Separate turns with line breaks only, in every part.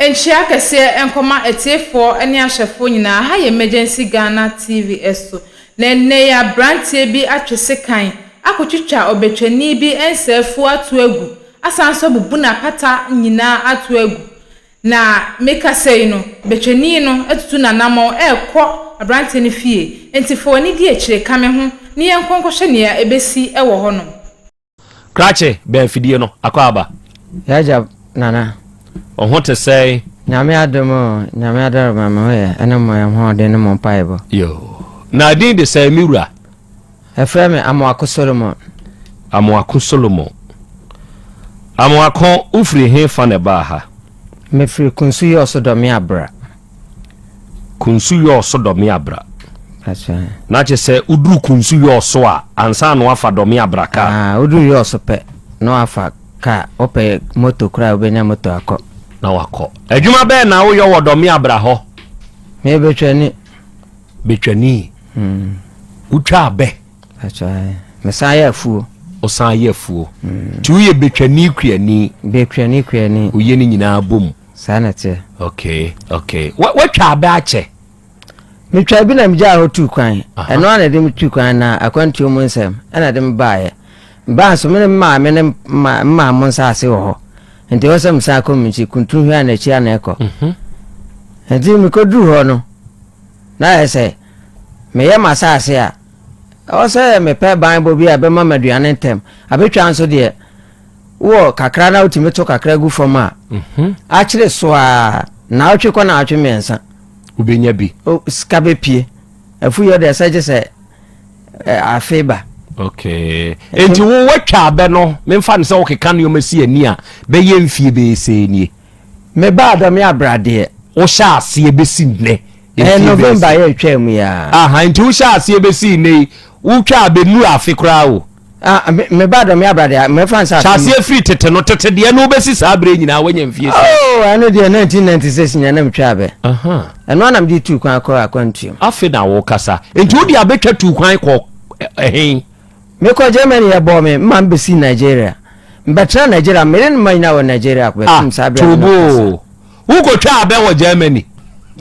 Enchia kese enkoma etefo ene ahwefo nyina ha emergency Ghana TV eso na ne ya brantie bi atwese kan akotwitwa obetwani bi ensefu atu egu asanso bubu na pata nyina atu egu na meka sei no betwani no etutu na namo ekọ brantie ne fie entifo ni di echire kame ho ne yenkonkoshe ne ya ebesi ewo ho no
krache be fidie no akwa
yaja nana
ohun te say
nyame adom mama we ene mo yam ho de ne mo paibo
yo na din de say miura
efre me amwako solomon amwako ufri he fa ne ba ha me free kunsu yo sodomi abra acha
na che say udru kunsu yo so a ansa no afa domi abra ka
udru yo so pe no afa ka ope moto kra obenya moto akọ
na wakọ adwuma be na wo yo wodomi abra ho
me betwani
utwa be
acha me saya afuo
o saya afuo ti wo ye betwani kuani
o
ye ni nyina bom
sanate
okay watwa be ache
me twa bi na mja ho tu kwan eno ana de tu kwan na akwanti o monsem ana de mbaaye ba so me ma monsa ase ho enti wo sem sa komiti kuntu hwa na chi ana eko enti mi ko du ho no na ese me ye masase a o se me pe ban bo bi abe mama duane ntem abetwa nso de wo kakra na utimi to kakra gu fom a a kire so a na otwe ko na atwe mensa
ubenya bi
o skabe pie afu yo de se je se afeba
okay enti wo watwa be no me mfa ne se wo keka no masi ani a be ye mfie be se ni
me ba do me abrade
wo sha ase be si ne
November ye twam ya
aha enti wo sha ase be si ne wo twa be nu afikra o
me ba do me abrade me fa nsa
sha ase free tete no tete de no be si sa bre nyina wanya mfie se
ano de 1996 nya na me twa be eno na me di tu kwan akwantu
afi na wo kasa enti wo di abetwa tu kwan ko
me ko Germany ya bo me man be si Nigeria mbetra Nigeria me ne man na wo Nigeria ko be sabra
tubo wo ko twa be wo Germany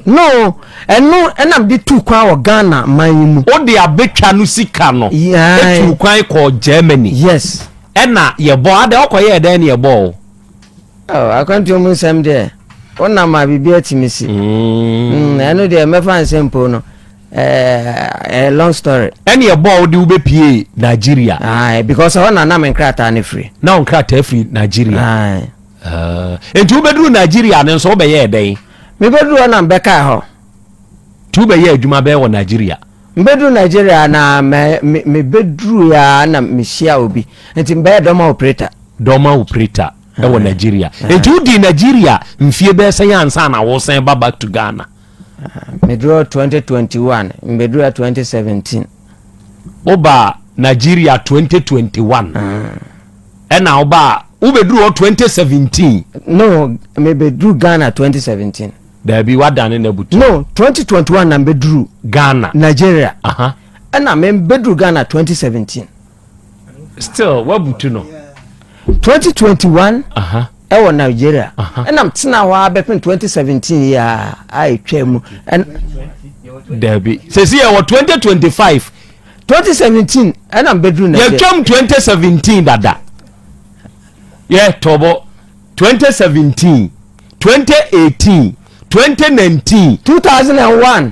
no eno enam di tu kwa wo Ghana man mu
o de abetwa no sika no tu kwan ko Germany
yes
ena ye bo ade okoye ede ne ye bo
akwantu mu nsem de ona ma bibia timisi eno de me fan sempo no a long story
any about the ube pie Nigeria
because I want na me nkrata na free
now nkrata free Nigeria enti ube dru Nigeria ne so be ye den
me bedru na mbeka ho
tu be ye adwuma be wo Nigeria
bedru Nigeria na me bedru ya na me share obi enti mbe doma operator e wo Nigeria enti udi Nigeria mfie be sen ansa na wo sen back to Ghana me draw 2021 me draw 2017
oba Nigeria 2021 ena oba ube draw 2017
no me be draw Ghana 2017
there be wadane na butu
no 2021 na me draw
Ghana
Nigeria ena me be draw Ghana 2017
still wabutu no
2021 ewo Nigeria enam tina wa bepin 2017 ya ai twemu and
debi say see ewo 2017
enam bedru na
ya twem 2017 dada yeah tobo 2017 2018 2019
2001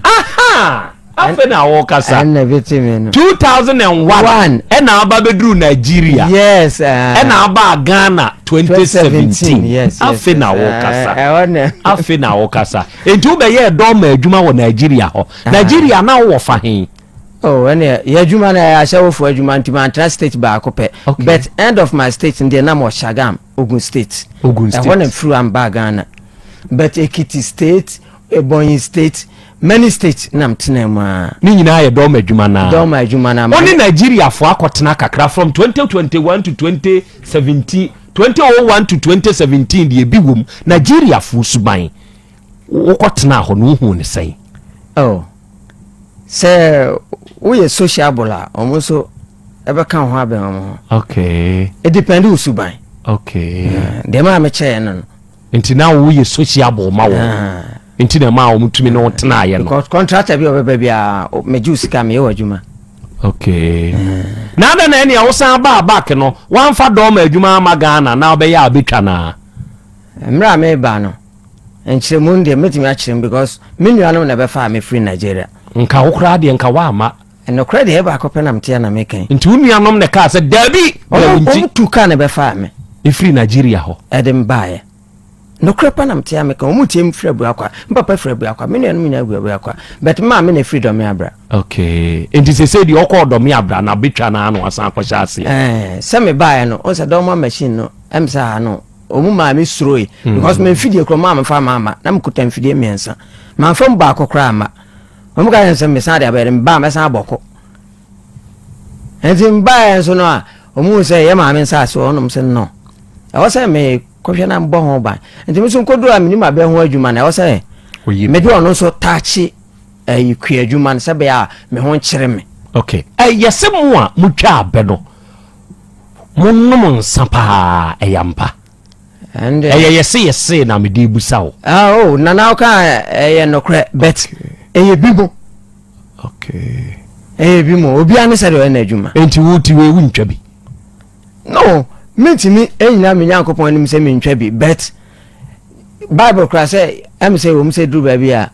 afa na wo kasa
and vitamin
2001 ena aba bedru Nigeria
yes
ena aba Ghana 2017
yes
afa na wo kasa afa na wo kasa enti ube ye do ma adwuma wo Nigeria ho Nigeria na wo fa hen
ene ya adwuma na ya shawo fo adwuma ntima state ba akope but end of my state in the name of Shagam Ogun State I want through am ba Ghana but Ekiti State Ebonyi State many states nam tenema
ni nyina ye do ma adwuma na oni Nigeria fo akotena kakra from 2021 to 2017 2001 to 2017 die bi wom Nigeria fo suban wokotena ho no hu ne sai
se we sociable a omoso ebe kan ho abe ho
okay
it depend usuban
okay
dem a me che no
nti na wo ye sociable ma wo nti na ma wo mutumi no tena ye no
because contractor bi obeba bia me juice ka me adwuma
okay na da na ene a wo san ba back no wan fa do ma adwuma ma Ghana na obeya abetwa na
mra me ba no enchire mu ndie metimi achire because me nuano na be fa me free Nigeria
nka wo kra de nka wa ma
eno kra de ba akopɛ na mtia na me kan
nti wo nuanom ne ka se dabi
o tu ka na be fa me
e free Nigeria ho
edem baaye no kra pa na mtia me kan o mutie mfrɛ bu akwa mpapa frɛ bu akwa me nuanom nya bu akwa but ma me na freedom me abra
okay nti se di okọ do me abra na betwa na anu asan kwasha ase
se me baaye no o se do ma machine no emsa no omu ma me suroi because me fidie kro ma me fa mama na me kuta fidie miensa ma fa mba akokra ama omu ka yense me sa de abere mba me sa aboko enti mba yenso no a omu se ye ma me sa so onum se no e wo se me kohwe na mbo ho ba enti me so kodu a me ni ma be ho adwuma na e wo se me de ono so tachi ikua adwuma na se be a me ho nkyere me
okay yese mu a mutwa abe no monnom nsa pa eyampa and yes na me di busawo
oh na now ka nokre bet bibo
okay
bimo obi an se de na adwuma
enti wuti we wuntwa bi
no mentimi enyina me nyankopon nim se me ntwa bi bet bible kra se am se wo se duru ba bi a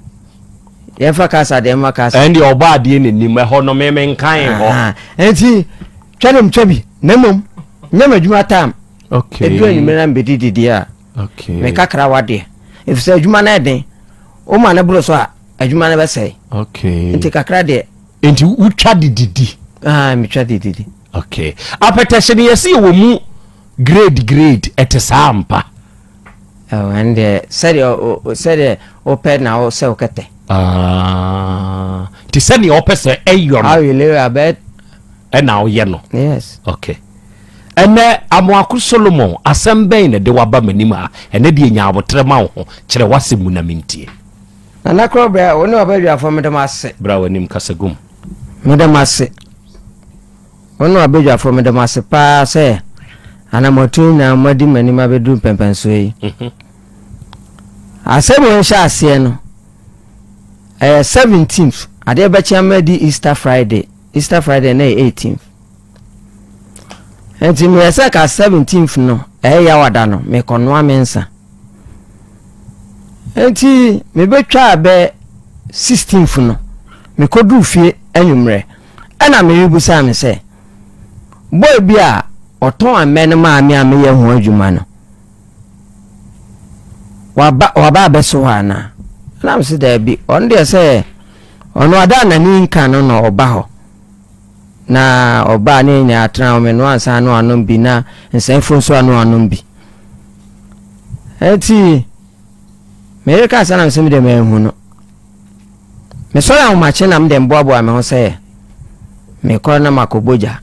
ye fa kasa de ma kasa
and your body ni nim ho no me nkan ho
enti twanem twa bi na mom nyama adwuma tam
okay
edua ni me na mbedi dia
okay
me kakra wade if se adwuma na eden o ma na bro so a adwuma na be sei
okay
enti kakra de
enti utwa dididi
me twa dididi
okay apetesheni yesi wo mu grade etesampa
and said open na o se okete
ti se ni opese eyo
how you live abet
e na o ye no
yes
okay ene amwaku Solomon asembe ne de waba manima ene de nya abotre ma ho kire wase mu na mintie
na kro bra woni obadua fo me de masse
bra wanim kasagum
me de masse woni obadua fo me de masse pa se ana motu na madi manima bedu pempenso yi asemo nsha ase no 17th ade be chiamadi Easter Friday na 18th enti me se ka 17th no ya wada no me kono amensa enti me betwa be 16th no me kodu fie anwumre ana me yubusa me se boy bia oton amen ma me ye ho adwuma no waba be so ana na me se da bi on de se ono ada na ni nka no oba ho na oba ni nya atra o me no ansa no anom bi na nsanfo so ano anom bi eti me ka sana me se me de me hu no me so ya ma che na me de mboabo me ho se me ko na makoboja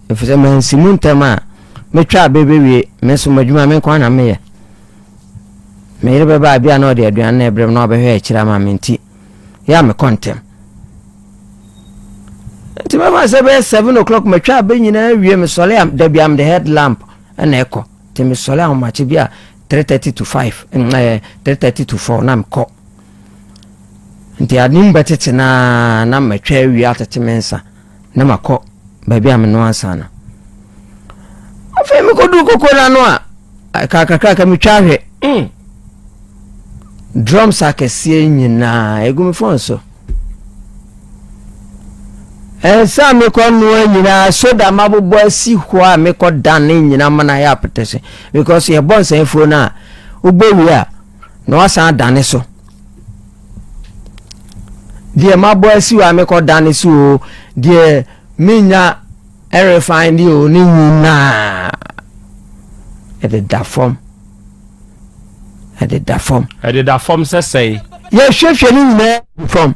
efuse me nsimu ntema me twa bebewie me so madwuma me ko na me ye me yere beba bia na ode aduan na ebrem na obehwe akira ma menti ya me kontem ti mama se be 7 o'clock me twa be nyina wie me sole am da bia am the headlamp na eko ti me sole am machi bia 3:30 to 5 3:30 to 4 na me ko nti anim betete na me twa wie atete mensa na makọ baby am no ansa na afa me ko du kokona no a ka mi twa hwe drums akesie nyina egumi fon so sa me ko no nyina so da mabobo asi ho a me ko dan nyina mana ya petese because ye bon san fo na ugbewi a no asan dan so die mabo asi wa me ko dan so die minya refine di o ni na e de da form say ye hwehwe ni na from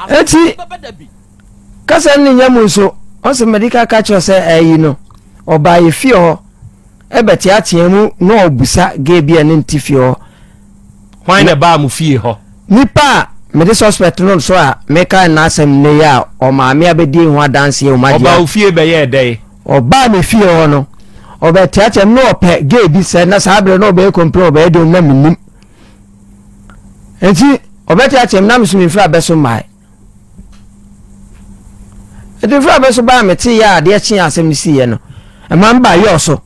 eti kasa ni nyamu so on se medical catch say ayi no oba ye fie ho e beti atiemu no obusa ge bia ne ntifie ho
hwan na ba mu fie ho
nipa me de suspect no so a meka na asem ne ya o ma me abedi ho adanse e o ma dia
oba ofie be ye dey
oba me fie ho no obetiache no pe gay bi se na sabre no be complain obe do na minim enti obetiache na misumi fra beso mai edi fra beso ba meti ya de chi asem si ye no e man ba yo so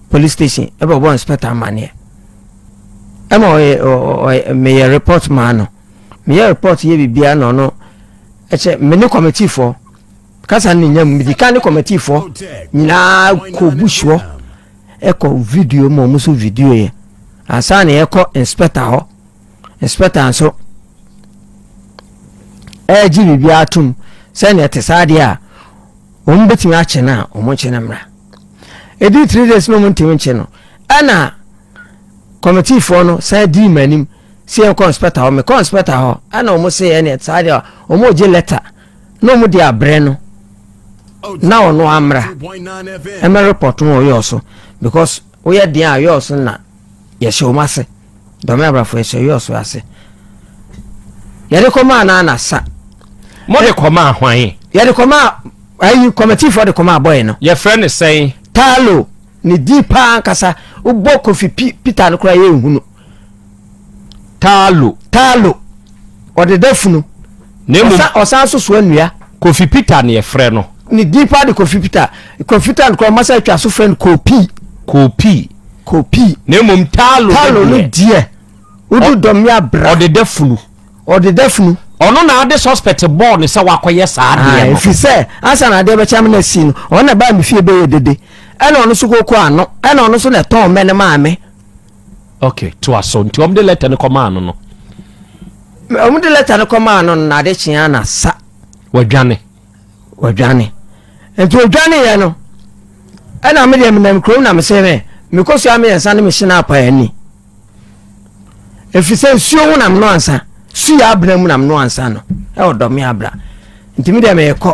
police station e bo inspector mane e mo me report man no me report ye bibia no eche me ni committee for kasa ni nyam medika ni committee for nyina ko bushwo e ko video mo muso video ye asane e ko inspector so e ji bibia atum se ne tesade a o mbetimi ache na o mo che na mra edi 3 days no mo ntimi che no ana committee for no say di manim si e ko inspector ho me ko inspector ho ana o mo se ne tesade o mo je letter no mo dia bre no na ono amra e me report no yo so because we are dia yo so na ye show mase do me abra fo ye yo so ase ye de koma na sa
mo de koma hwan ye
de koma ayi committee for de koma boy no
your friend is saying
talo ni deepa kasa ubo kofi Peter no kra ye hunu talo o de defunu
nemu
osan so anua
Kofi Peter ne frɛ no
ni deepa de Kofi Peter no kra masa atwa so friend kopi
nemu talo
no die udu domya bra
o de defunu ono na ade suspect board ne se wakoye saade
no fi se asa na ade be cham na si no ona ba mi fie be ye dede ena ono so kokko ano ena ono so na ton me ne maame
okay to aso nti om de letter ne koma ano no
de letter ne koma ano na ade chia na sa
wadwane
enti wadwane ye no ena me de me krom na me se me koso ame yansa ne me hina apa ani efi se suo hu na me no ansa su ya abra mu na me no ansa no e odom ya abra enti me de me yekɔ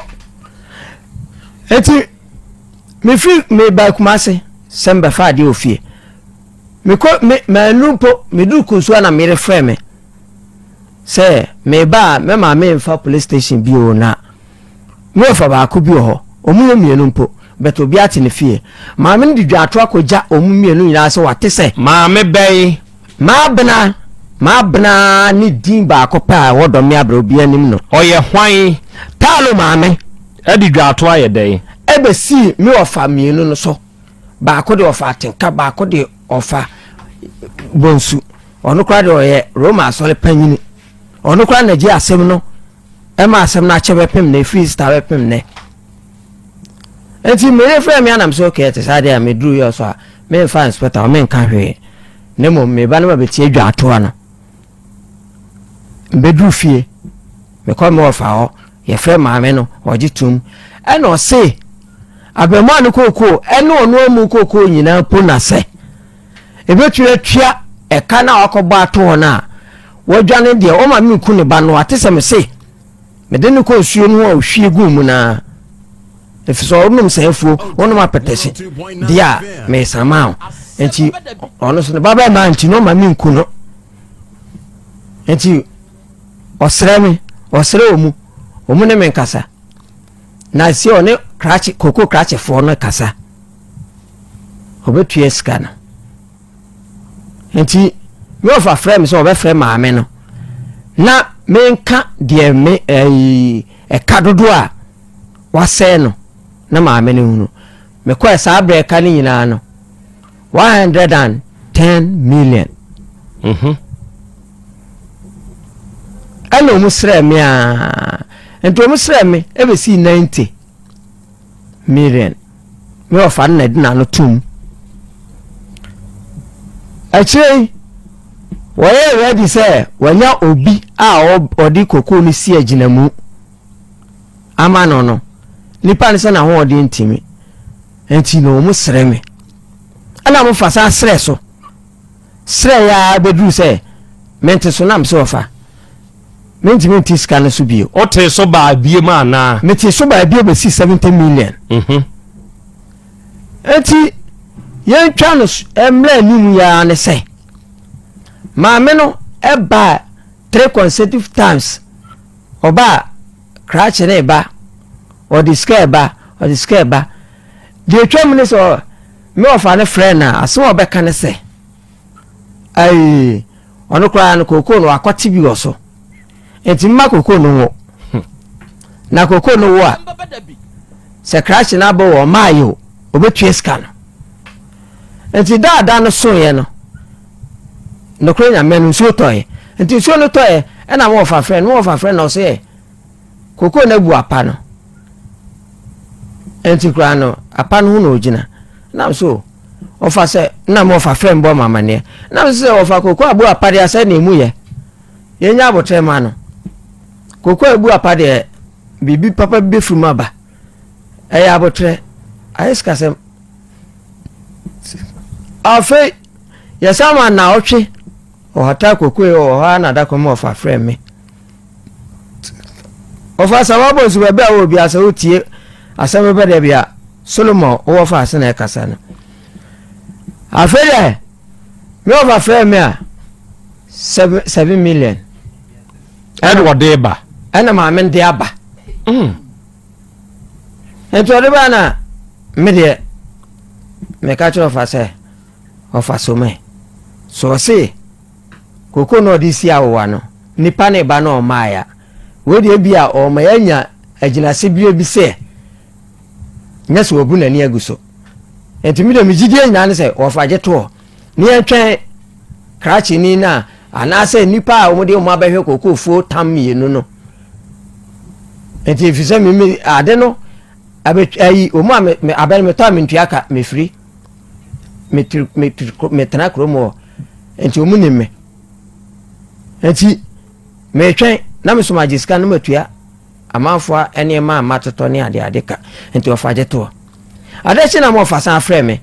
enti me fi me ba kumase sembe fa de ofie me ko me manumpo me du kunsu na me refrɛ me se me ba me ma me mfa police station bi o na me fa ba ko bi ho omu mienu mpo beto bi ati ne fie ma me ndi dwa ato akoja omu mienu nyina se wate se
ma me bɛyi ma bena ni din ba ko pa wodo me abra obi anim no oye hwan
talo ma me
edi dwa ato aye dɛyi
ebe si me ofa mienu no so ba ko de ofa atenka ba ko de ofa bonsu ono kra de oye Roma sole panyini ono kra na ji asem no e ma asem na chebe pem na free star pem ne enti me reframe anam so okay te sade a me dru yo so a me fa inspector me nka hwe ne mo me ba na ba betie dwa ato ano be dru fie me ko me ofa ho ye frɛ maame no ogitum e no se abemo an kokko e no ono mu kokko nyina po na se e betue tua e ka na akɔbɔ ato na wodwane de o ma me ku ne ba no atese me se me de ne ko suo no a hwie gu mu na efiso onum sefu onum apetese dia me samao enti ono so ne baba ma nti no ma me ku no enti osre omu ne men kasa na si one krachi koko krachi fo no kasa obetu eska no enti me ofa frame so obe frame maame no na menka de me kadodo a wase no na maame ne hunu me kwa sa breka ni nyina no 110 million ano musre me a ento musre me e be si 90 million me ofa na dina no tum achi woye ready say wanya obi a odi kokko ni si aginamu ama no nipa ne se na ho odi ntimi enti no musre me ana mo fasa sre so sre ya bedru say mente so nam so ofa menti scan so bio
o te so ba bie ma na
meti so ba bie be si 70 million enti yen twa no emra nim ya ne say maame no eba 3 consecutive times oba crash ne ba o the scare ba de twa mu ne so me ofa ne friend na aso obeka ne se ai ono kwa no koko no akwati bi oso enti mma koko no wo na koko no wo a se crash na bo wo mayo obetue scan enti da no so ye no no krenya menu so toy enti so no toy e na mo fa friend no se koko na bu apa no enti kra no apa no no ogina na so ofa se na mo fa friend bo mama ne na so ofa koko abu apa de asa na emu ye nya abotre ma no koko abu apa de bibi papa be fruma ba ya abotre ayeska sem afi yesama na otwe o hata koko o ha na da ko mo fa friend me ofa sawabo su be a obi asa otie asem be de bia Solomon o fa ase na kasa no afele me o fa friend me a 7 million
Edward Deba
ana ma men de aba ento de ba na me de me ka cho fa se o fa so me so se koko no di si awo no nipa ne ba no maya we de bia o ma yanya aginase bia bi se nyaso obu na ni aguso enti mi de mi gidie nya ne se o fa je to ni atwen krachi ni na ana se nipa o mo de o ma behwe koko fu tam mienu no enti fi se mi ade no ayi o mo abel me to mi ntuaka me free me tana kromo enti o mu ni me enti me twen na me so magiska no matua amanfo ene ma matoto ne ade ka enti o faje to ade chi na mo fa san frɛ me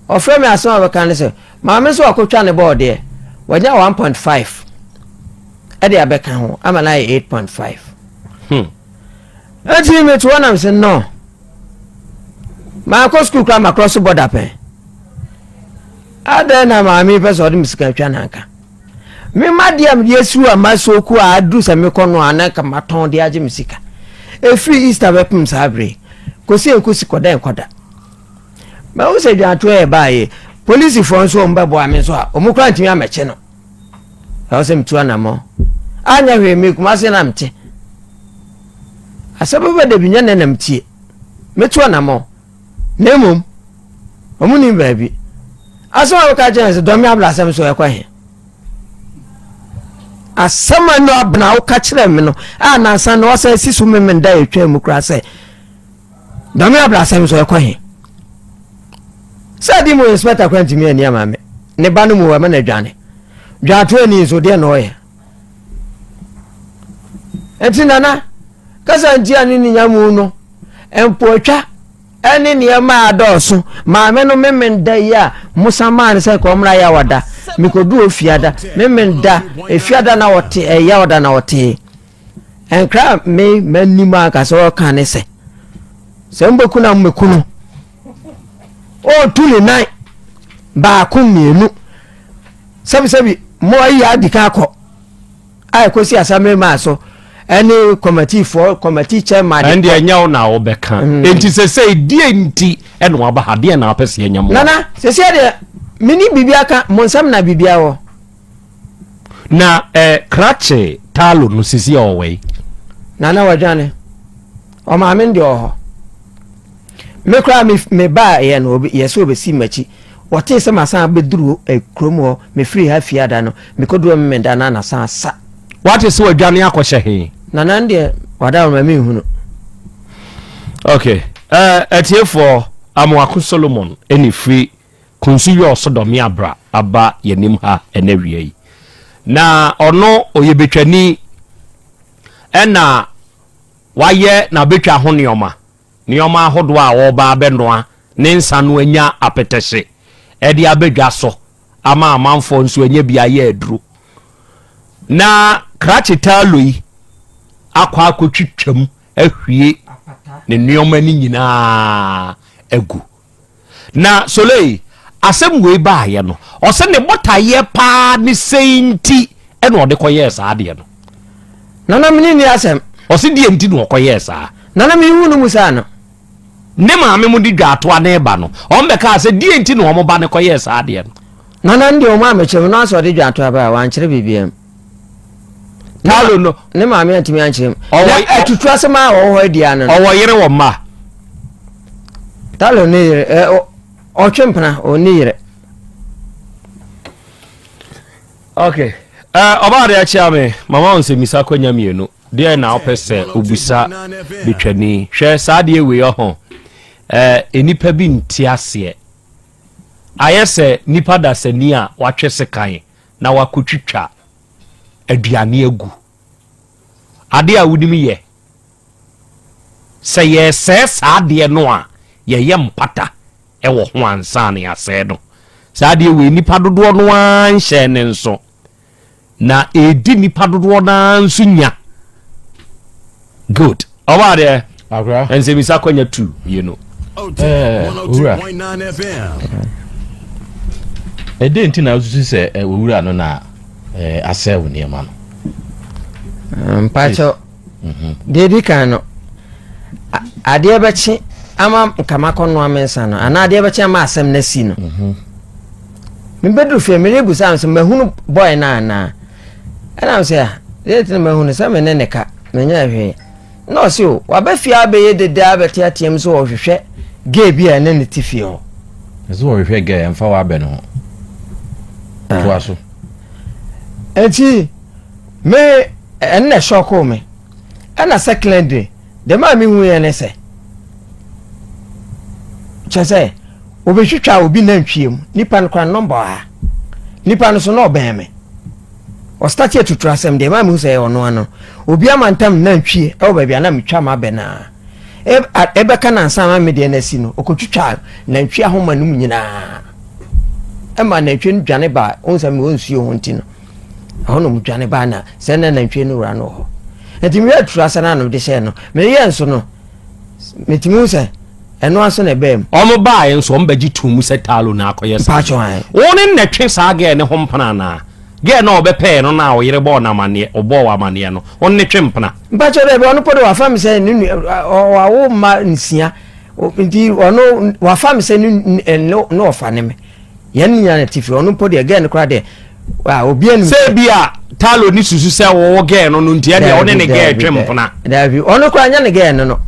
o frɛ me aso abeka ne se ma me so akotwa ne board e wanya 1.5 ade abeka ho amana 8.5 enti me to na me se no ma ko school kra ma cross border pen ade na ma mi pese ode misika twa na nka me madiam yesu amaso ku adu se me kono anaka maton de age misika e free Easter wepum sabre kosi enkosi koda enkoda ma wo se dwan to e baaye police for so mbabo ame so a omukra ntimi ameche no ha wo se mtu anamo anya hwe me kuma se na mte asababa de binya na mtie metu anamo nemum omuni baabi aso wa ka jense do me abla asem so e kwa he asama no abna wo ka kire me no na san no wasa sisu me da etwa mu kra se do me abla asem so e kwa he sadi mo inspector kwanti me ani ama me ne ba no mu wa me na dwane dwato ni so de no ye enti nana kasa nti ani ni nyamu no empotwa eni ni ma adoso ma me no memenda ya musamman se ko mra ya wada mikodu ofiada memenda efiada na wote ya wada na wote enkra me manima ka so kan ne se mboku na mmekunu o tuli nai ba ku mienu sabi mo ya dika ko ai ko si asame ma so any committee chairman
and the nyaw na obeka enti se die nti eno aba hade na apese nyamo
nana se de mini bibia ka monsam na bibia wo
na krache talo no sisi owe
nana wajane o ma me ndi oho me kra me ba ye no yeso obesi machi wote se masan beduru kromo me free ha fiada no me kodu me menda na san sa
wate se wadwane akɔhye he
nana ndi wada ma me hunu
okay etiefo amwako Solomon eni free kunsuyo osodomi abra aba yenim ha enawie yi na ono oyebetwani ena waye na betwa ho nioma hodo a wo ba benoa ne nsa no anya apetehye edi abedwa so ama amanfo nso anya bia ye aduru na krache taloi akwa akotwitwam ahwie ne nioma ni nyina agu na solei asem we ba ye no o se ne botaye pa ne seinti ene ode koye sa de no
nana mini ni asem
o se die nti no koye sa
nana mi hunu musa no
ne maame mu di dwato aneba no on be ka say die enti no omo ba ne koye sa ade no
nana ndi o ma mechem no aso de dwato aba wa nkyere bibiem
talo no
ne maame antimi ankyerem atutu asema wo ho dia no
o yere wo ma
talo ne o twempena o ne yere
okay oba de achi ame mama on se misa kwanya mienu de na opese obusa betwani hwe sa de we ho enipa bi ntiase ayese nipa da sani a watwese kan na wakotwitwa aduane agu ade a wudimi ye se ye se sa de no a ye mpata ewo ho ansa ne ase no sa de we nipa dodo no an hye ne nso na edi nipa dodo na nso nya good oba de
agra
ense misa kwanya 2 you know
ura enti na usu se ura no na asew ne ma no
mpacho dedi kan no ade bechi ama kama kono amensa no ana ade bechi ama asem na si no mbedu fe mere busa am se mahunu boy na ana ana se dedi na mahunu se me ne ka menya hwe no si o wabafia be ye dede abeti atiem so ohwehwe ge bia na ne tifi ho
so ohwehwe ge emfa wa be no to aso
enti me enne shoko me ana second day de ma mi hu ye ne se chese obehwetwa obi na ntwiem nipa no kwan number a nipa no so no obeme o start to trasem de ma mi hu se ono ano obi amantam na ntwie e ba bia na metwa ma be na ebe ka na nsa ma me de na si no okotwitwa na ntwie ahoma num nyina e ma na ntwie dwane ba onsa me onsuo ho ntino ahono mu dwane ba na se na ntwie no wura no ho enti me atrasa na no de se no me ye nso no metimi se eno aso na bem
omo ba ye nso mbagi tumu se talo na akoye sa
pacho han
woni na twe sa ga ne ho mpana na ge na obepe no na oyere bo na mane obo wa mane no woni twe mpana
pacho be ono podo wa fam se ni wa wo ma nsia nti ono wa fam se ni no fa ne me ye nya na tifi ono podo ge ne kra de wa obi anu
se bia talo ni susu se wo ge no nti ya de woni ne ge twe mpana
davi ono kra nya ne ge no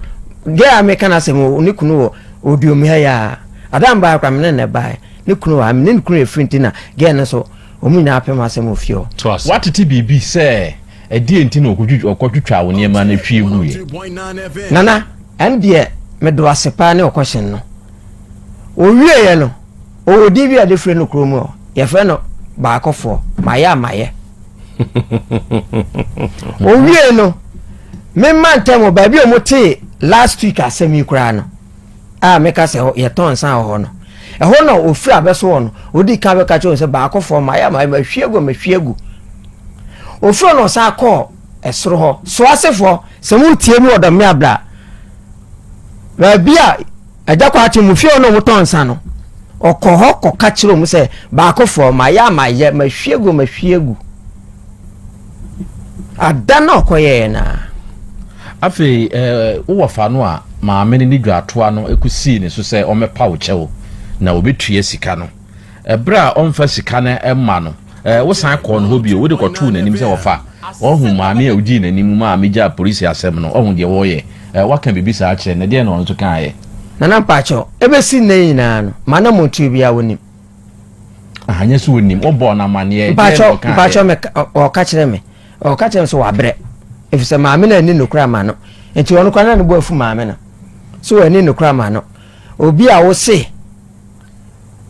ge ameka na se mo ni kunu wo odiomi ha ya adam ba kwa mene ne ba ni kunu wa mene kunu efrinti na ge ne so omu na apem asem ofio
what ti bibi se edi enti na okotwitwa wo ne ma na twi egu ye
nana ande me do asepa ne okoshen no owie ye no o di bi ade fre no kromo ye fre no ba akofo maye owie no me mantem ba bi o mote last week asemi kura no meka se ye ton san ho no ho no ofri abeso no odi ka be ka cho se ba akofo maye ma hwiegu ofri no sa akọ esoro ho so asefo se mu tie mu odam ya bla ba bia ajakwa ati mu fie no mu ton san no okọ ko ka chiro mu se ba akofo maye ma hwiegu adana okoye na
afi wo fa no a maame ni dwatoa no ekusi ne so se o mepa wo chewo na obetue sika no bra onfa sika na emma no wo san ko no hobi wo de ko tu nanim se wo fa wo hu maame a udi nanim maame ja police asem no ohun de wo ye waka bibisa a kire ne de no nso kan ye
nana pacho ebesi ne nyina no mana motu bia wonim
ahanye so wonim obo na mane
pacho me o ka kire me o ka kire so wa bre efise maame na ni nokura ma no enti wono kwa na no bo afu maame na so ani nokura ma no obi a wo se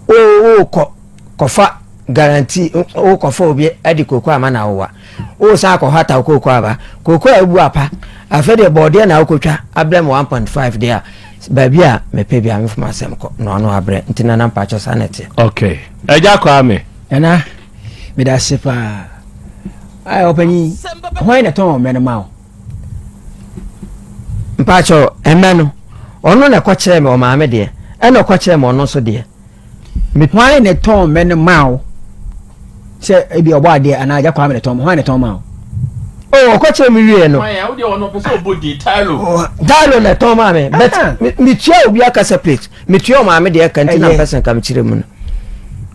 o kofa guarantee o kofa obi adi kokwa ama na wo o sa ko hata kokwa ba kokwa ebu apa afede bode na okotwa ablem 1.5 there baby a mepe bia me fuma sem ko no no abre ntina na mpacho sanete
okay eja kwa me
ena me da sepa ai opani why na ton me no ma
mpacho emeno ono na kwakire me o maame de ena kwakire me ono so de
me why na ton me no ma se ebi obo ade ana aja kwa me ton why na ton ma
oh ko che mi wie no
ya wo de ono pese obodi talo
na to ma me but mi tia obi aka separate mi tia o ma me de kan ti na person kam chire mu no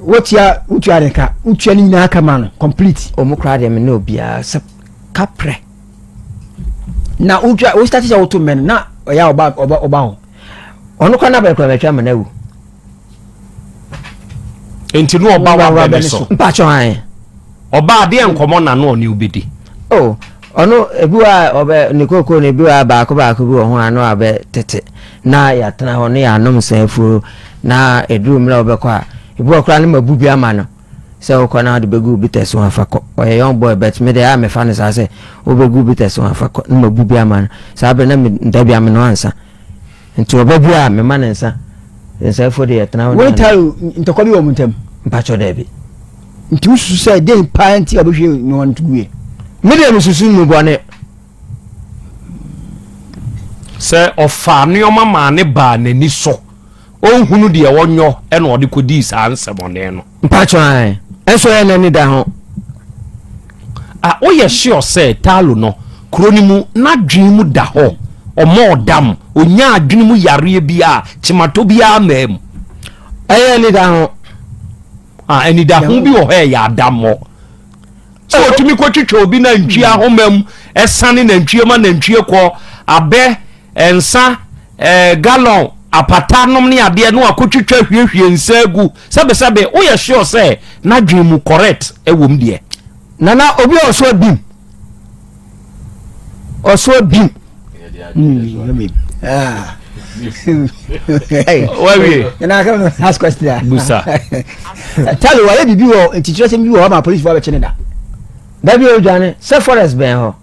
wotia de ka wotia ni na aka ma no complete
o mu kra de me na obi a se kapre
na wotia wo start ya woto men na ya oba ho
ono kwa na ba kwa metwa ma na wu
enti no oba wa ba so
mpa cho han
oba de enkomo na no oni obedi
oh ono ebiwa obe nikoko ne biwa baako bi ho ano abe tete na ya tena ho ne ya nom sanfu na eduru mra obekwa ebiwa kra ne mabubi ama no se okwa na de begu bites ho afako oye young boy bet me de am fa ne sa se obegu bites ho afako ne mabubi ama no sa be na me ndabi am no ansa nti obabu a me manensa sanfu de ya tena ho
won taru ntokwa bi wo muntem
mpacho de bi
nti usu se de panti abehwe no ntuwe
medium susu mu bone
se ofa neoma ma ne ba nani so onhunu de wonyo e na ode kodi sa ansebone no
mpacho an enso ye nani da ho
a oye sure se talo no kronimu na dwen mu da ho omo dam onya adwen mu yare bia chimato bia mam
aye ni da ho
eni da ho bi o he ya damo so tumi ko twetwe obi na ntwi ahomam esane na ntwie ma na ntwie ko abe ensa gallon apatanom ne ade no akotwetwe hwiehwie nsagu sabe o ye sure say na dwen mu correct ewom de
nana obi oso bim
hey
we
na ka no ask question
busa
tell you why bibi wo ntitire bi wo ma police wo be chene da
dabi o dwane se forest ben ho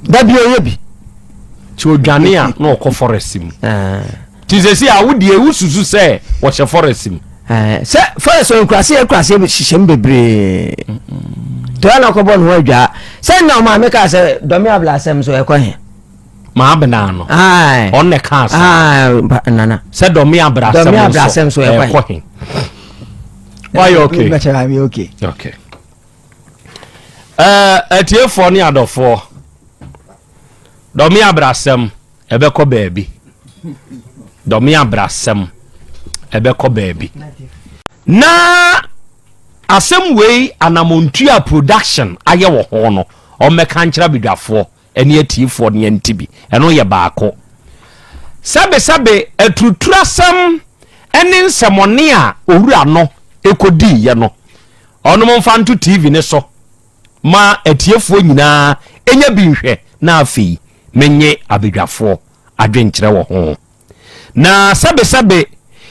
dabi o yebi
ti o dwane a na okọ forest sim ti se si awudi ewu susu se wo che forest sim
se forest on krase hihye mbebre to na ko bon ho adwa se na ma me ka se domi ablasem so e ko he
ma abena no on ne cast
nana
se domi abrasem
so e ko he
why okay
okay
etiefo ni adofo domi abrasem ebeko baabi domi abrasem ebeko baabi na asem wei anamontua production aye wo ho no o meka nkyira bidwafo eni etiefo ne ntibi eno ye baako sabe etuturasem eni nsemone a owura no ekodi ye no ono mfa nto tv ne so ma etiefo nyina enya binhwe na afi menye abidwafo adwenkyere wo ho na sabe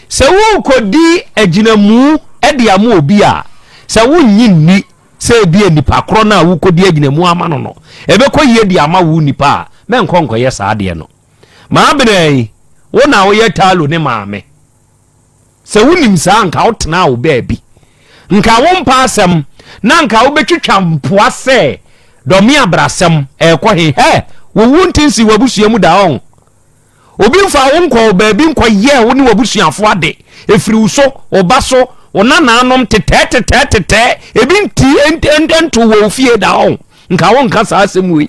se wo kodi aginamu ede amu obi a se wo nyinni se bi enipa kro na wo kodi aginamu ama no ebekọ ye di ama wo nipa me nkonko ye sa ade no ma benai wo na wo ye talo ne maame se wo nim sa nka wo tena wo baabi nka wo mpa asem na nka wo betwitwa mpoa se domi abrasem ekọ he wo wuntinsi wabusua mu da on obi mfa wo nko baabi nko ye wo ni wabusuafo ade efiri wo so oba so wona nanom tete ebi nti wo fie da on nka wo nka sa asemwe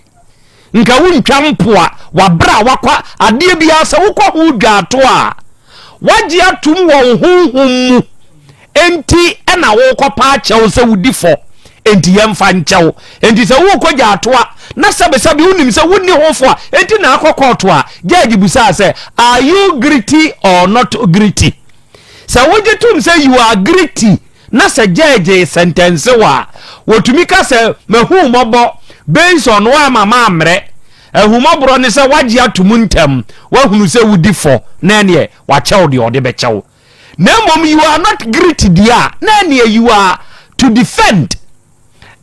nka wo ntwa mpoa wabra wakwa ade bia sa wo kwa ho dwato a waji atum wo honhom mu enti na wo kopa achew se wudifo enti yemfa nchew enti se wo ko dwato a na sabe unim se wonni hofo a enti na akokoto a judge busa se are you gritty or not gritty se wojetum se you are gritty na se judge sentence wa wotumika se mehu mobo based on wa mama amre ehumobro ne se waji atumu ntem wahunu se wudifo na ne wa chew de ode be chew na mom you are not gritty dia na ne you are to defend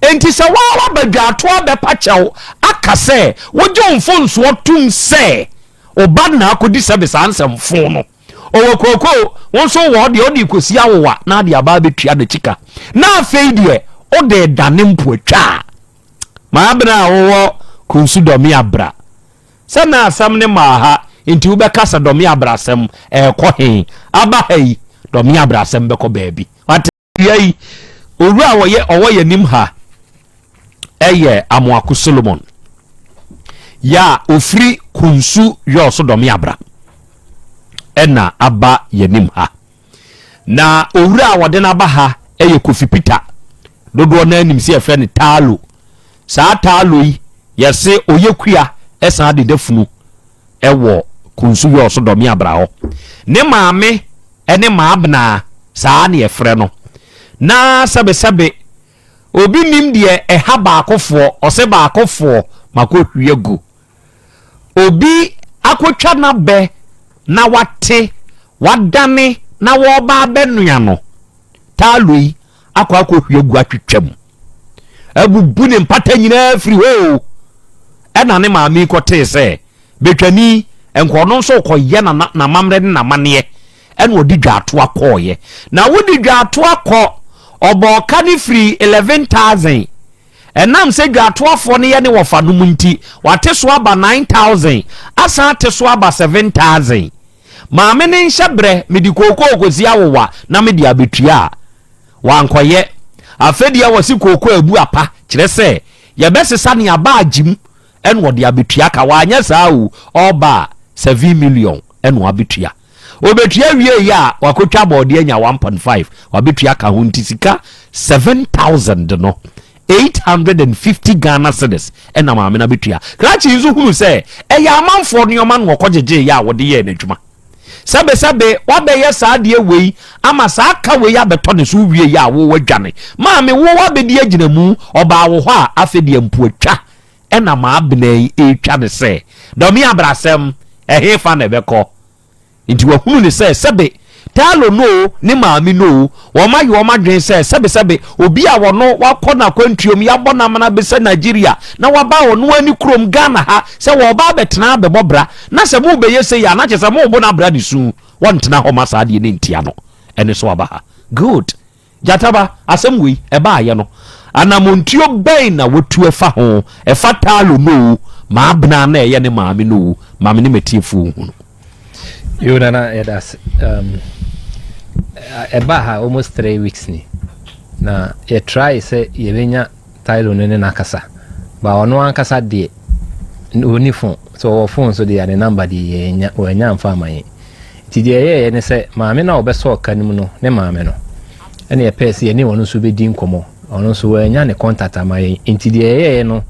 enti se wa badwato abepa chew akase wojo mfonso tum se oba na akodi service ansem fo no owokoko wonso wo de odi kosi awowa na de aba betua de chika na afei de ode dane mpoatwa ma abna wo kunsu domi abra sana asam ne maha enti wo bekasa domi abrasem ekọ he aba hai domi abrasem beko baabi ati yai owura owoye nim ha eye Amoako Solomon ya ofri kunsu yo so domi abra ena aba yanim ha na owura wode na aba ha eye Kofi Peter dodo na anim se efe ne talo saa talo yi yese oyekua esa de defunu ewo kunsu yo so domi abra ho ne maame ene maabna saa ne efre no na sabe obi nim de ha baakofo ose baakofo makohwie gu obi akotwa na be na wate wadane na wo ba benua no taloi akohwie gu atwetwam abubu ne mpata nyina firi ho ena ne maami kote se betwani enkono so koye na mamre na mane ena odi dwato akoye na wodi dwato akọ oboka ni free 11,000 enam se dwato afọ ne ye ne wofa no munti wate so aba 9,000 asa ate so aba 7,000 maame ne nhyebre medikoko okosi awowa na medi abetua wankoye afedia wasi koko abu apa kire se ye besesa ne aba agim en wode abetua ka wanya saa o oba 7 million en wo abetua obetua wie ya wakotwa bode anya 1.5 wabetua ka hunti sika 7,000 no 850 Ghana cedis ena maame na betua krachi nzu hunu se eya amanfo ne yoma no kojeje ya wode ye n'adwuma sabe wabe ye saa de wei ama saa ka wei abeto ne so wie ya wo wadwane maame wo wabedi aginamu oba wo ho a afedi ampu atwa ena maabena etwa ne se domi abrasem ehefa na beko nti wahunu ne se sebe talo no ne maami no woma ye woma dwen se sebe obi a wono wakọ na kwantuom ya bona mana be se Nigeria na waba wono ani krom Ghana ha se wo ba betena be bobra na se mu be yese ya na chese mu bo na bra disu wontena ho masa de ne ntia no ene so waba ha good jataba asem wi e ba ye no anamontio ben na wotu efa ho efa talo no ma abna na ye ne maami no maami ne metiefu hu
you nana edas ebaha almost 3 weeks ni na ye try say ye benya tile no ne nakasa ba ono ankasa de oni phone so phone so de ya number de ye nya o nya mfa man ti de ye ne say maame na obeso kanim no ne maame no ene ye pese ye ne wono so be di nkomo ono so we nya ne contact amaye ti de ye no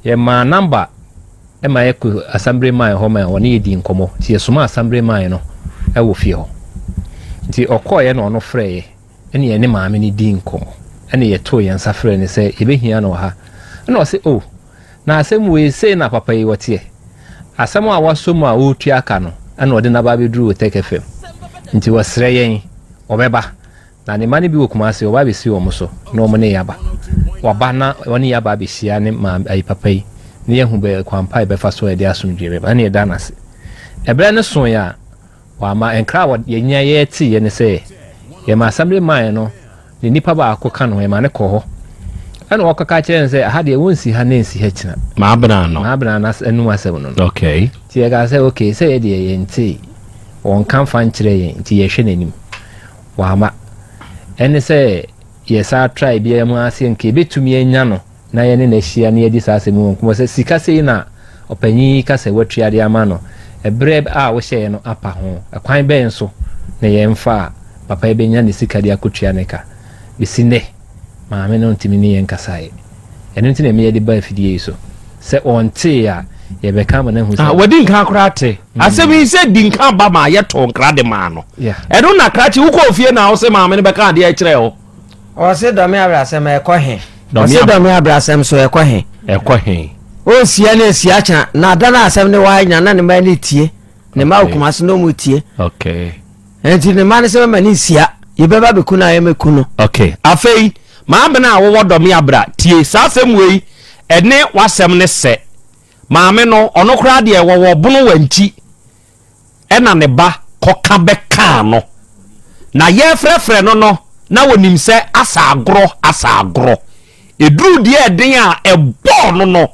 ye ma number e ma ye ku assembly man ho ma woni di nkomo ti ye suma assembly man no e wo fie ho nti okoye no ono frɛ ene ye ne maame ni di nkomo ene ye to ye nsa frɛ ne sɛ ye behia no ha ene o se o na asem we sei na papa yi wote asem a wasom a wotu aka no ene ode na ba beduru Take FM nti wasrɛ yen obeba na ne mane bi wokuma se oba be si wo so na omo ne yaba waba na woni yaba be hia ne ma ai papa yi ne ye hu be kwampa be fa so e de asomdwe be ene ye da na se ebra ne so ya wa ma enkra wo ye nya ye ti ye ne se ye ma assembly man no ne nipa ba akoka no ye ma ne ko ho ana wakaka kire se ha de wonsi ha ne nsi ha kina ma abna na enu asem no
okay
ti ye ga se okay se ye de ye nti won kan fan kire ye nti ye hwe nanim wa ma ene se ye sa try bi ye mu ase nke betumi anya no na ye ne na hia ne ye di sa asem won kuma se sika se na opanyi ka se watria de ama no ebre a wo hye no apa ho akwan be nso na ye mfa papa e benya ne sika de akotua ne ka bisine maame no ntimi ne ye nkasae eno ntine me ye de ba afidie so se onte a ye be ka ma na hu se
wadi nka akora te asebi se di nka ba ma ye to nkra de ma no eno na krachi wo ko fie na wo se maame ne be ka de a kire ho
o se do me abrasem e ko he o se do me abrasem so e ko he o sia na sia cha na da na asem ne wa nya na ne ma ne tie ne ma okuma so no mu tie
okay
enti ne ma ne se ma ne sia ye be ba be kuna ye me kuno
okay afei ma bena wo do me abra tie sa asem wei ene wasem ne se maame no ono kra de wo bono wanti ena ne ba koka be ka no na ye frefre no na wonim se asa agro edru de eden a ebo no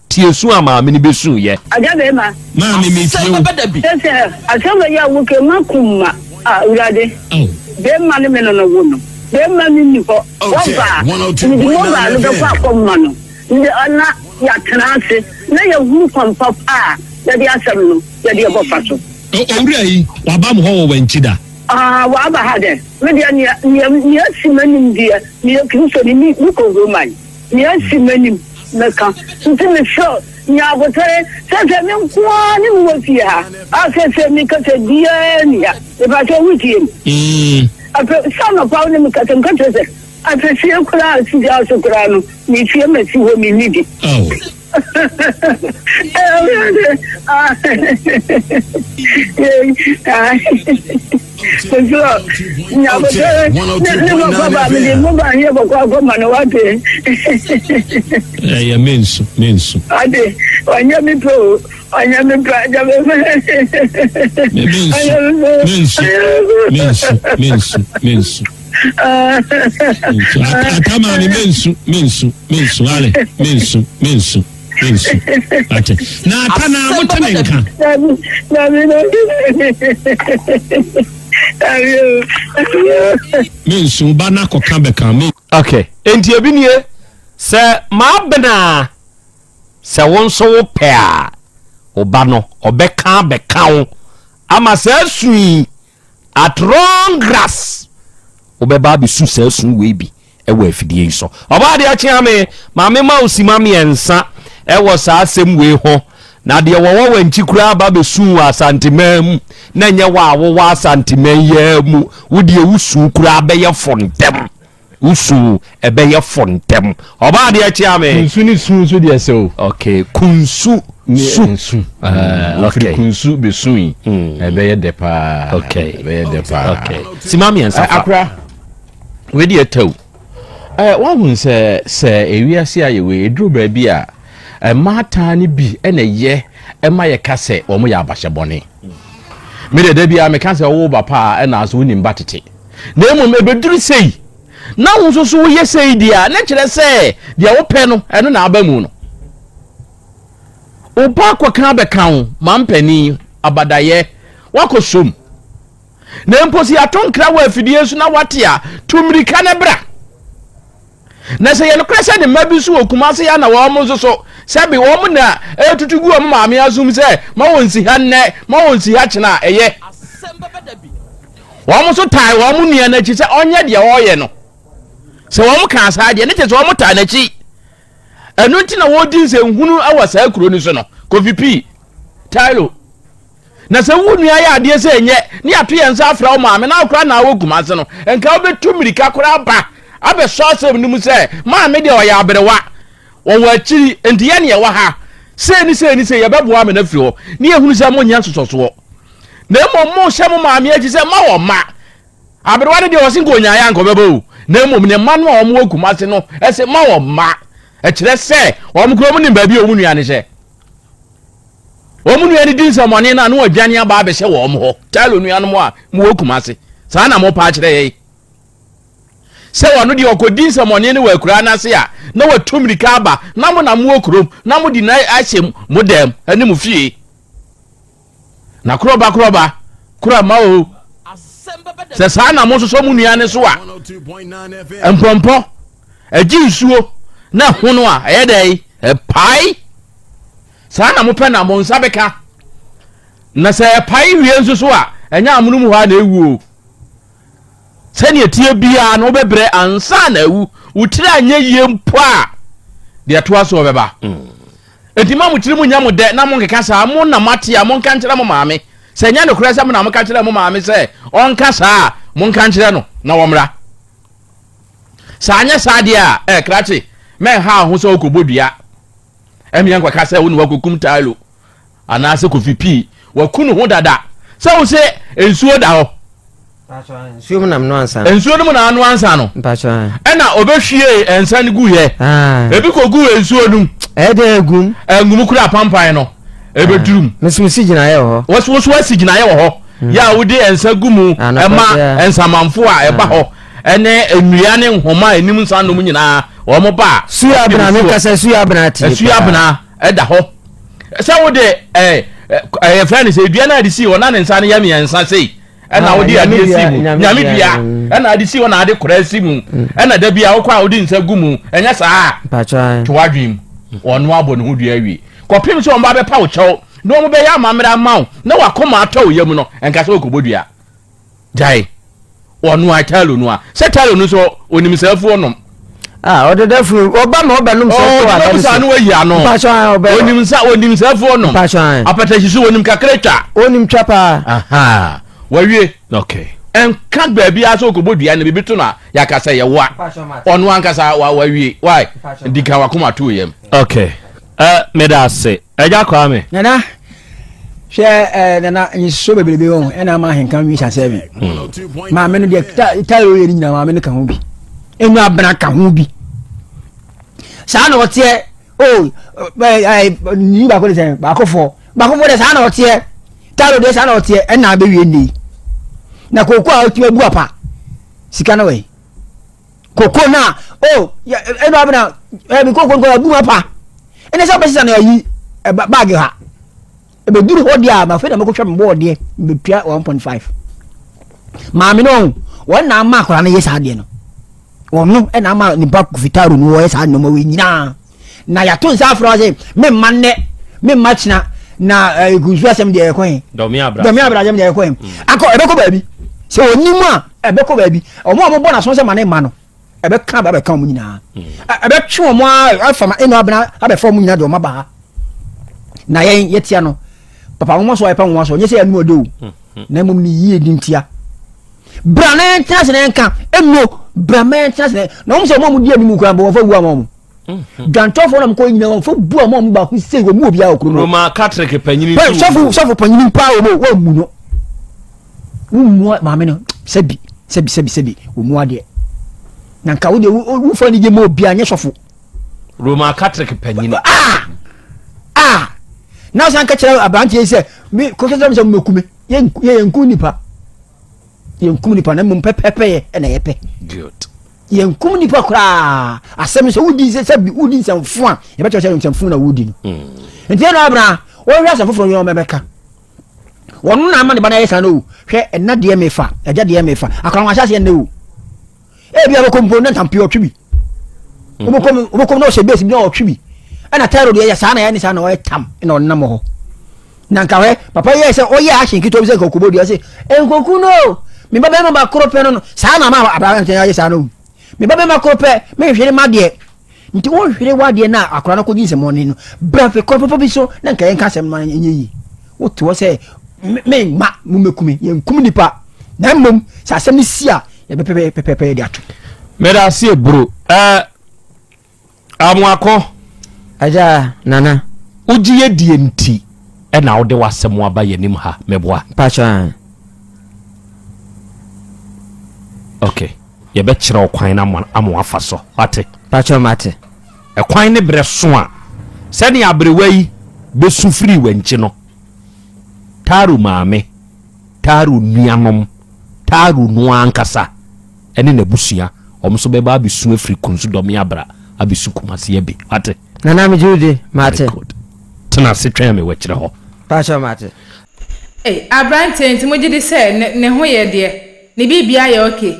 tiesu amaame ni besu ye
agabe ma
maame mi tie wo
sese asema ya wuke makuma urade be ma ne me no wono be ma ni ni ko oba ni mo ba no ko akoma no ne ana ya tenase na ya hu kwampa pa ya dia asem no ya dia bofa so
owura yi waba mo ho wanchida
waba ha de me dia ni asimanim dia ni kristo ni ko roman ni asimanim na ka ntime show ni abotare sese me kwa ni mo fia sese mi ka se dia ni ya e ba se wuti ape sama pa ni mi ka se nka se ape se kula si dia so kula no ni fie me si ho mi ni di
mensu
ade wanya mi pro
mensu atama ni mensu ale mensu ate na atana mutanenka mensu bana ko kabeka me okay enti ebinie se maabena se wonso wo pe a oba no obeka beka wo ama se sui at wrong grass obeba bi su se sun we bi ewa afidie so oba de achia me maame ma osima me ensa ewo sa asem we ho na de wo wanchi kura ba be su wa santimam na nya wa santimam ya mu wodi ewusu kura be ye fontem usu ebe ye fontem oba de achia me
kunsu ni su de se
okay kunsu
su okay kunsu be sui ebe ye depa
okay
ebe ye depa
okay simami ensa
akra we de taw one hun se ewiase ayewe edru ba bi a mata ni bi ene ye ema ye kase wo mo ya abashebone me de bia me kase wo ba pa na aso ni mbatete na emu ebeduru sei na wo so wo ye sei dia na kire se dia wo pe no eno na aba mu no o pa kwa kan be kan mampani abadaye wakosom na emposi atonkra wa afidie su na wate a tumirika na bra na se ye no krese de mabisu okumase ya na wo mo so sabi wo mo na etutugu wo maame asum se ma wonsi ha nne ma wonsi ha chena eye wo mo so tai wo mo nua na chi se onye de wo ye no se wo mo kan sa de ne te se wo mo ta na chi enu nti na wo din se nhunu awasa kuro ni so no kofipi tailo na se wo nua ya ade se enye ne ato ye nsa afra wo maame na akura na wo kumase no enka wo betu mirika kura ba abe sosem num se maame de oya abrewa wo achiri ndiye ne wa ha se ni ye beboa me na firi ho ne ehunu se mo nya sososo na mo hye mo maame aji se ma wo ma abrewa de wo singo nya ya nko bebo na mo ne ma no mo kumase no ese ma wo ma e kire se wo mo kuro mo ni ba bi o mu nua ne hye wo mu nua ni din se mo ne na no adwane aba be hye wo mo ho talo nua no mo a mo kumase sa na mo pa kire ye se wonu di okodin samone ne wakura na se a na watumrika aba na mo na mo okurom na mo di na ahye modem ani mu fie na kroba kura ma o se sa na mo so mu nua ne so a empompo agi nsuo na hono a eyedai pai sa na mo pe na mo nsabeka na se pai wie nso so a enya amunum ho a na ewu sani etie bia no bebre ansa na ewu utira anye yie mpo a de to aso beba entima mu tiri mu nya mu de na mu nkeka sa mu na mate a mu nka nkira mu maame se nya no kura sa mu na mu ka nkira mu maame se on ka sa mu nka nkira no na womra sa anya sa de a krachi men ha ho so okobodua emiyan kwa ka sa wo ni wakokum tailo ana se kofipi wakunu ho dada se wo se ensuo da ho
ensuo nam no ansa
ensuo no na anu ansa no
mpacho
na obehwie ensa ne gu ye ebi ko gu ensuo num
ede egum
engum kura pampan no ebedurum
mesumsi gina ye ho
woso asigina ye ho ya wodi ensa gumu ema ensa manfo a eba ho ene enua ne nhoma enim nsa no mu nyina wo mo ba
suya bna me kasa suya bna ti
suya bna eda ho se wode friend se dua na de si wona ne nsa ne ya me ensa sei ɛna wodi ade esi mu nyame bia ɛna ade si wona ade kora esi mu ɛna da bia wo kwa wodi nsa gu mu ɛnya saa
pacha
to wadwim ono abo ne ho dua awie kopim so omba be pa wo chew no mo be ya mamra maw na wakoma atɔ yam no enka se okobodua jai ono atalo no a se talo no so onim safu onom
odeda fu oba ma oba num safu a
ba sa no wayi ano
pacha oba
onim safu onom
pacha
apatashi so onim kakretwa
onim twapa
aha wawie
okay
enka baabi aso okobodua na bibi to na yakasa ye wa ono ankasa wawie why ndika wakoma to yam
okay meda se eja kwa me
nana hwe nana nyiso bebelebe won ena ma henkan wi sha 7 ma me no de talo yeri nyina ma me no ka ho bi enu abena ka ho bi sa na otie ni ba ko de ba ko fo de sa na otie talo de sa na otie ena be wi ni na koko a otie bu apa sika na we koko na enu abena bi koko bu apa ene sa pesa na yi bag ha ebe duru ho dia ma fe na mekotwa mbo de betua 1.5 ma me no won na ma akora na yesa de no wonu e na ma ni ba kufitaru no wo yesa no ma we nyina na ya to nsa afro ase me manne me machina na guzu asem de ekwen
domi abra
asem de ekwen akọ ebe ko baabi se onimu a ebe ko baabi omo bo na so se ma na ma no ebe ka ba be ka mu nyina ebe twe omo afama eno abena abe fo mu nyina de omo ba na yen yetia no papa mo so ai pa mo so nyese anu ode o na mum ni yie dintia branen trans na nka eno bramen trans na mo se mo mu di animu kwa bo fa wu amom gantofo na mko nyina won fa bu amom ba ku se go mu obi a okro no
Roma Catholic panyini
sofu panyini pa o mo wa mu no mu ma me no sebi o mu ade na nka wo de wo fa ni je mo obi anye sofu
Roma Catholic panyini
na san ka kire abrantie se mi ko kire se mo kume yenku nipa na mo pepepe e na yepe
good
yenku nipa kura asem se wudi se bi wudi nsemfo a ye beto se nsemfo na wudi no enti na abra wo hwa asefo yo mebeka wonu na ama ne bana yesa no hwe ena de mefa eja de mefa akran wa hyase ne o e bia bo component ampi otwi obokom no se base bi na otwi bi ana taro de ya sana ya ni sana o tam ina onnam ho na nka we papa ye se o ye action kito bi se kokobo de se enkoku no mi baba ma ba krope no sana ma abran ya ye sana o mi baba ma krope me hwere ma de nti wo hwere wa de na akora na ko gi se mo ni no bra fe ko papa bi so na nka ye nka sem ma nyi wo to se me ma mu mekumi ye nkum nipa na mmom sa asem ni sia ye pepepe de ato
meda se bro amwako
aja nana
ujiye die nti e na wode wasem aba yenim ha meboa
pacha
okay ye be kire okwan na amwafa so ate
pacha mate
e kwan ne bre so a se ne abrewai be sufri wanchi no taru maame taru nuanom taru no ankasa ene na busua omso be ba abisu afri kunsu dom yabra abisu kumase ye be ate
nana mi jude mate
tena se twa me wachire ho
pacha mate
abrante nti mogidi se ne ho ye de ne bibia ye okay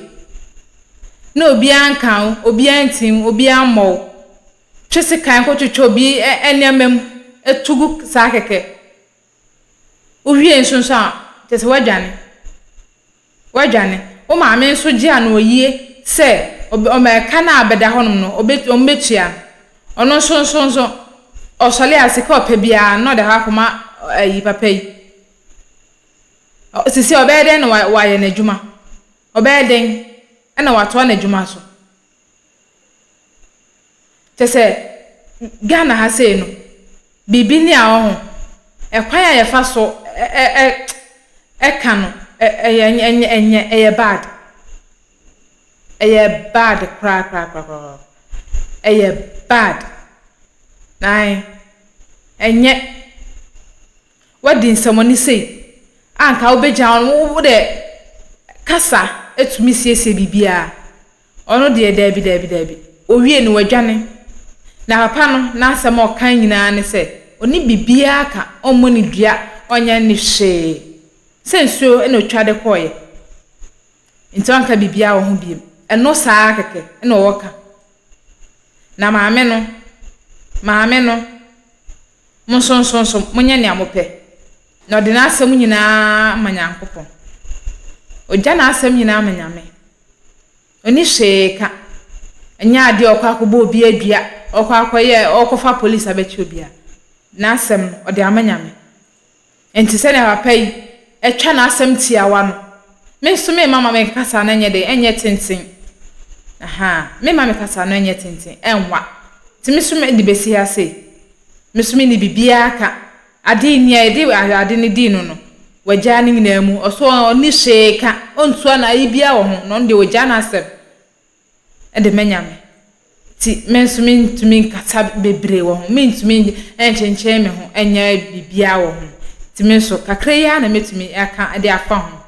na obi ankan obi antin obi ammo twese kan ko twetwe obi enemem etugu sakeke owie nsonso a tese wajane o ma me nso gi ana oyie se o ma ka na abeda honom no obetua ono nsonso osole asika opa bia no de ha koma ayi papa yi sisi obeden no wa ye na djuma obeden na wato na djuma so tese Ghana ha sei no bibi ni a ho ekwan ya yefa so kanu enye bad crack bad nai enye wadin samoni sei anka obeja wo de kasa etumi siesie bibia ono de dabi owie ni wadwane na papa no na asem okan nyina ne se oni bibia ka omoni dua onya ni hwe Sensuo eno twa de koye. Nti anka bibia wo ho biem. Eno saa keke eno woka. Na maame no. Monsonson munya ne amope. Na odi na asem nyina manyankopon. Oja na asem nyina manyame. Oni sheka. Enya ade okwa akọbọ obi adua. Okwa akoye okofa police abechi obi a. Na asem odi amanyame. Enti se na papa yi etwa na asem tiawa no. Me so me mama me kasa na nye de enye tenten. Aha, me mama me kasa na enye tenten. Enwa. Ti me so me di besi ha sei. Me so me ni bibia aka. Ade ni ade ni di no. Wagya ni nyina mu. Oso oni sheka. Ontua na ibia wo ho. No de wagya na asem. Ede menyame. Ti menso mentumi nkata bebre wo ho. Mentumi enchenche me ho. Enya bibia wo ho. Ti menso kakra ya na metumi aka ade afa ho.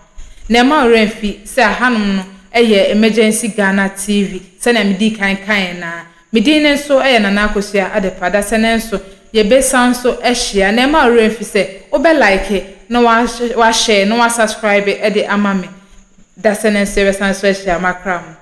Na ma remfi se hanom no eye emergency Ghana TV. Se na medi kan na medi ne so eye na nakosua ade pada se ne so ye be sanso ehia na ma remfi se obe like na wa share na wa subscribe ede amame. Da se ne se sanso ehia makram.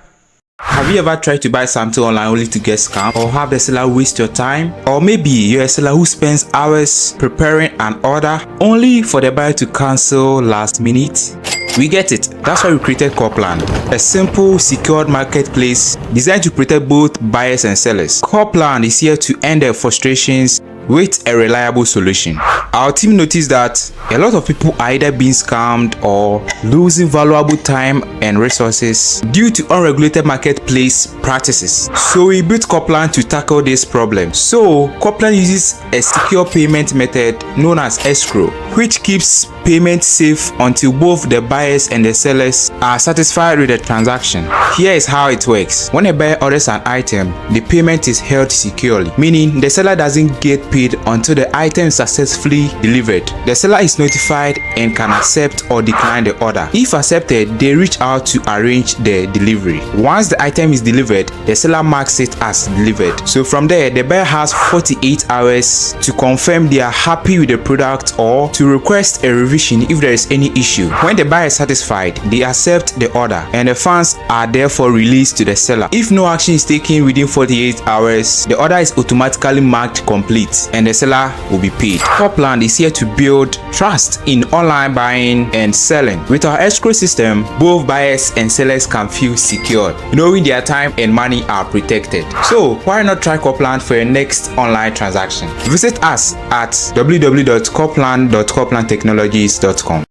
Have you ever tried to buy something online only to get scammed, or have the seller waste your time? Or maybe you're a seller who spends hours preparing an order only for the buyer to cancel last minute? We get it. That's why we created Coplan, a simple, secured marketplace designed to protect both buyers and sellers. Coplan is here to end their frustrations with a reliable solution. Our team noticed that a lot of people are either being scammed or losing valuable time and resources due to unregulated marketplace practices. So we built Coplan to tackle this problem. So Coplan uses a secure payment method known as escrow, which keeps payment safe until both the buyers and the sellers are satisfied with the transaction. Here is how it works. When a buyer orders an item, the payment is held securely, meaning the seller doesn't get paid until the item is successfully delivered. The seller is notified and can accept or decline the order. If accepted, they reach out to arrange the delivery. Once the item is delivered, the seller marks it as delivered. So from there, the buyer has 48 hours to confirm they are happy with the product or to request a revision if there is any issue. When the buyer is satisfied, they accept the order and the funds are therefore released to the seller. If no action is taken within 48 hours, the order is automatically marked complete and the seller will be paid. Coplan is here to build trust in online buying and selling. With our escrow system, both buyers and sellers can feel secured, knowing their time and money are protected. So why not try Coplan for your next online transaction? Visit us at www.coplan.coplantechnologies.com.